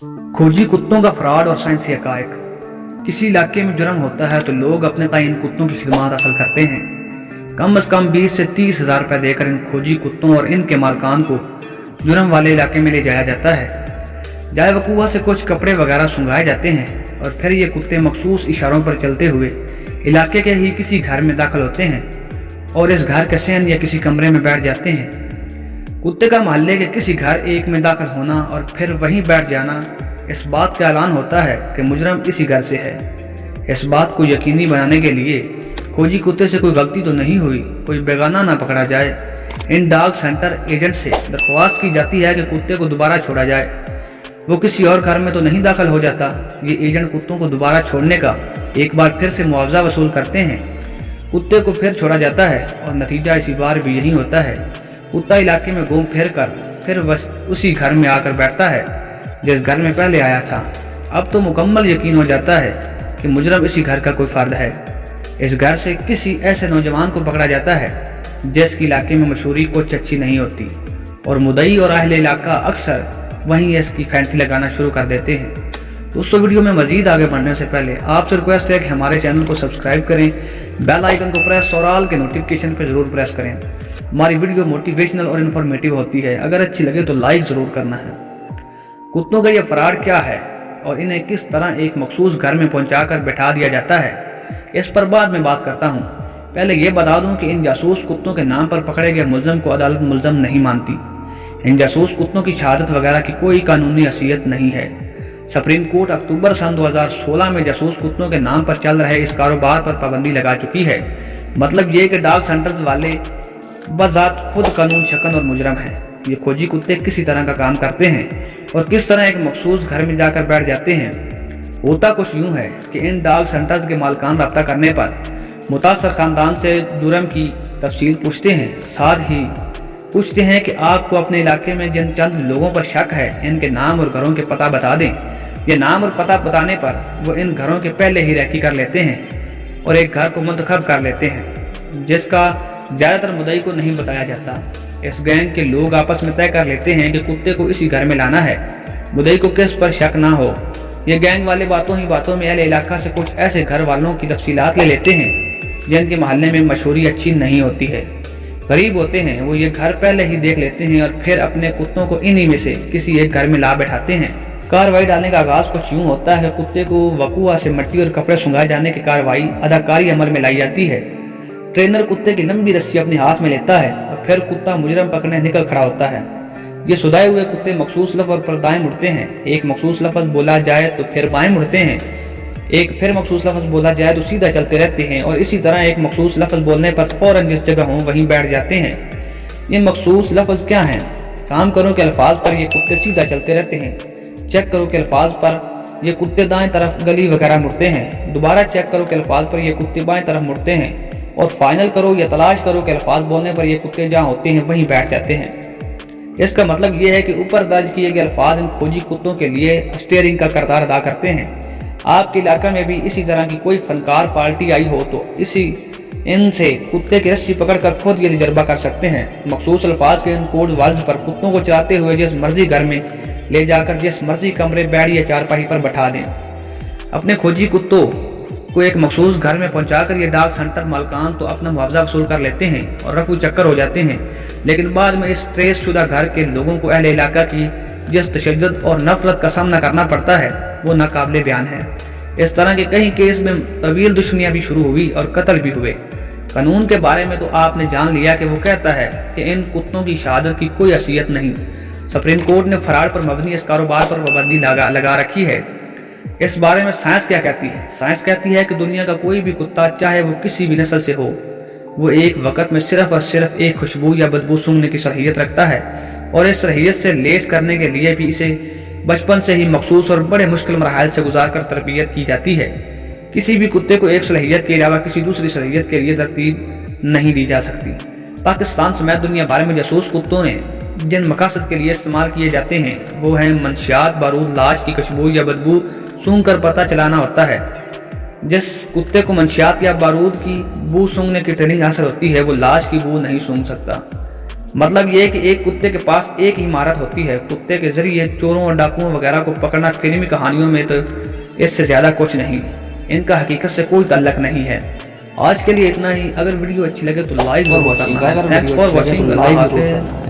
खोजी कुत्तों का फ्रॉड और साइंसी हकायक। किसी इलाके में जुर्म होता है तो लोग अपने ताई इन कुत्तों की खिदमत हासिल करते हैं। कम से कम 20 से 30 हज़ार रुपये देकर इन खोजी कुत्तों और इनके मालकान को जुर्म वाले इलाके में ले जाया जाता है। जाए वकूआ से कुछ कपड़े वगैरह सुंघाए जाते हैं और फिर ये कुत्ते मखसूस इशारों पर चलते हुए इलाके के ही किसी घर में दाखिल होते हैं और इस घर के सहन या किसी कमरे में बैठ जाते हैं। कुत्ते का मोहल्ले के किसी घर एक में दाखिल होना और फिर वहीं बैठ जाना इस बात का ऐलान होता है कि मुजरम इसी घर से है। इस बात को यकीनी बनाने के लिए खोजी कुत्ते से कोई गलती तो नहीं हुई, कोई बेगाना ना पकड़ा जाए, इन डॉग सेंटर एजेंट से दरख्वास्त की जाती है कि कुत्ते को दोबारा छोड़ा जाए। वो किसी और घर में तो नहीं दाखिल हो जाता। ये एजेंट कुत्तों को दोबारा छोड़ने का एक बार फिर से मुआवजा वसूल करते हैं। कुत्ते को फिर छोड़ा जाता है और नतीजा इसी बार भी यही होता है। कुत्ता इलाके में घूम फिर कर फिर उसी घर में आकर बैठता है जिस घर में पहले आया था। अब तो मुकम्मल यकीन हो जाता है कि मुजरम इसी घर का कोई फर्द है। इस घर से किसी ऐसे नौजवान को पकड़ा जाता है जिसकी इलाके में मशहूरी कुछ अच्छी नहीं होती और मुदई और अहले इलाका अक्सर वहीं इसकी फैंटी लगाना शुरू कर देते हैं। दोस्तों, वीडियो में मजीद आगे बढ़ने से पहले आपसे रिक्वेस्ट है कि हमारे चैनल को सब्सक्राइब करें, बेल आइकन को प्रेस और ऑल के नोटिफिकेशन पर जरूर प्रेस करें। हमारी वीडियो मोटिवेशनल और इन्फॉर्मेटिव होती है। अगर अच्छी लगे तो लाइक ज़रूर करना है। कुत्तों का ये फ्रॉड क्या है और इन्हें किस तरह एक मखसूस घर में पहुंचाकर बैठा दिया जाता है, इस पर बाद में बात करता हूं। पहले ये बता दूं कि इन जासूस कुत्तों के नाम पर पकड़े गए मुलजम को अदालत मुलजम नहीं मानती। इन जासूस कुत्तों की शहादत वगैरह की कोई कानूनी हैसियत नहीं है। सुप्रीम कोर्ट अक्टूबर सन 2016 में जासूस कुत्तों के नाम पर चल रहे इस कारोबार पर पाबंदी लगा चुकी है। मतलब ये कि डॉग सेंटर्स वाले बज़ात खुद कानून शकन और मुजरम हैं। ये खोजी कुत्ते किसी तरह का काम करते हैं और किस तरह एक मखसूस घर में जाकर बैठ जाते हैं। होता कुछ यूँ है कि इन डॉग सेंटर्स के मालकान रब्ता करने पर मुतासर ख़ानदान से जुर्म की तफसील पूछते हैं। साथ ही पूछते हैं कि आपको अपने इलाके में जिन चंद लोगों पर शक है इनके नाम और घरों के पता बता दें। ये नाम और पता बताने पर वो इन घरों के पहले ही रेकी कर लेते हैं और एक घर को मुंतखब कर लेते हैं जिसका ज़्यादातर मुदई को नहीं बताया जाता। इस गैंग के लोग आपस में तय कर लेते हैं कि कुत्ते को इसी घर में लाना है, मुदई को किस पर शक ना हो। ये गैंग वाले बातों ही बातों में अहले इलाका से कुछ ऐसे घर वालों की तफसीलात ले लेते हैं जिनके मोहल्ले में मशहूरी अच्छी नहीं होती है। गरीब होते हैं वो ये घर पहले ही देख लेते हैं और फिर अपने कुत्तों को इन्हीं में से किसी एक घर में ला बैठाते हैं। कार्रवाई डालने का आगाज़ कुछ यूँ होता है। कुत्ते को वकूआ से मिट्टी और कपड़े सुंघाए जाने की कार्रवाई अदाकारी अमल में लाई जाती है। ट्रेनर कुत्ते की लंबी रस्सी अपने हाथ में लेता है और फिर कुत्ता मुजरम पकड़ने निकल खड़ा होता है। ये सुधाए हुए कुत्ते मखसूस लफ्ज़ पर दाएं मुड़ते हैं। एक मखसूस लफ्ज़ बोला जाए तो फिर बाएं मुड़ते हैं। एक फिर मखसूस लफ्ज़ बोला जाए तो सीधा चलते रहते हैं और इसी तरह एक मखसूस लफ्ज़ बोलने पर फौरन जिस जगह हों वहीं बैठ जाते हैं। ये मखसूस लफ्ज़ क्या हैं? काम करो के अल्फाज पर ये कुत्ते सीधा चलते रहते हैं। चेक करो के अल्फाज पर ये कुत्ते दाएं तरफ गली वगैरह मुड़ते हैं। दोबारा चेक करो के अल्फाज पर ये कुत्ते बाएं तरफ मुड़ते हैं और फाइनल करो या तलाश करो के अल्फाज बोलने पर ये कुत्ते जहाँ होते हैं वहीं बैठ जाते हैं। इसका मतलब ये है कि ऊपर दर्ज किए गए अल्फाज इन खोजी कुत्तों के लिए स्टीयरिंग का किरदार अदा करते हैं। आपके इलाका में भी इसी तरह की कोई फनकार पार्टी आई हो तो इनसे कुत्ते की रस्सी पकड़कर खुद ये तजर्बा कर सकते हैं। मखसूस अल्फाज के इन कोड वर्ड्स पर कुत्तों को चलाते हुए जिस मर्जी घर में ले जाकर जिस मर्जी कमरे, बेड या चारपाई पर बैठा दें। अपने खोजी कुत्तों को एक मखसूस घर में पहुंचाकर ये डॉग सेंटर मालकान तो अपना मुआवजा वसूल कर लेते हैं और रफू चक्कर हो जाते हैं, लेकिन बाद में इस ट्रेस शुदा घर के लोगों को अहले इलाका की जिस तशद्दुद और नफरत का सामना करना पड़ता है वो नाकाबिले बयान है। इस तरह के कई केस में तवील दुश्मनियाँ भी शुरू हुई और कत्ल भी हुए। कानून के बारे में तो आपने जान लिया कि वो कहता है कि इन कुत्तों की शहादत की कोई हैसियत नहीं। सुप्रीम कोर्ट ने फ्रॉड पर मबनी इस कारोबार पर पाबंदी लगा रखी है। इस बारे में साइंस क्या कहती है? साइंस कहती है कि दुनिया का कोई भी कुत्ता, चाहे वो किसी भी नस्ल से हो, वो एक वक्त में सिर्फ और सिर्फ एक खुशबू या बदबू सूंघने की सलाहियत रखता है और इस सलाहियत से लेस करने के लिए भी इसे बचपन से ही मखसूस और बड़े मुश्किल मराहल से गुजार कर तरबियत की जाती है। किसी भी कुत्ते को एक सलाहियत के अलावा किसी दूसरी सलाहियत के लिए तरतीब नहीं दी जा सकती। पाकिस्तान समेत दुनिया भर में जासूस कुत्तों ने जिन मकासद के लिए इस्तेमाल किए जाते हैं वो हैं मंशियात, बारूद, लाश की खुशबू या बदबू सूंघ कर पता चलाना होता है। जिस कुत्ते को मंशियात या बारूद की बू सूंघने की ट्रेनिंग हासिल होती है वो लाश की बू नहीं सूंघ सकता। مطلب یہ کہ ایک کتے کے پاس ایک ہی مہارت ہوتی ہے، کتے کے ذریعے چوروں اور ڈاکوؤں وغیرہ کو پکڑنا۔ فلمی کہانیوں میں تو اس سے زیادہ کچھ نہیں، ان کا حقیقت سے کوئی تعلق نہیں ہے۔ آج کے لیے اتنا ہی۔ اگر ویڈیو اچھی لگے تو لائک ضرور کرنا۔ Thanks for watching. اللہ حافظ۔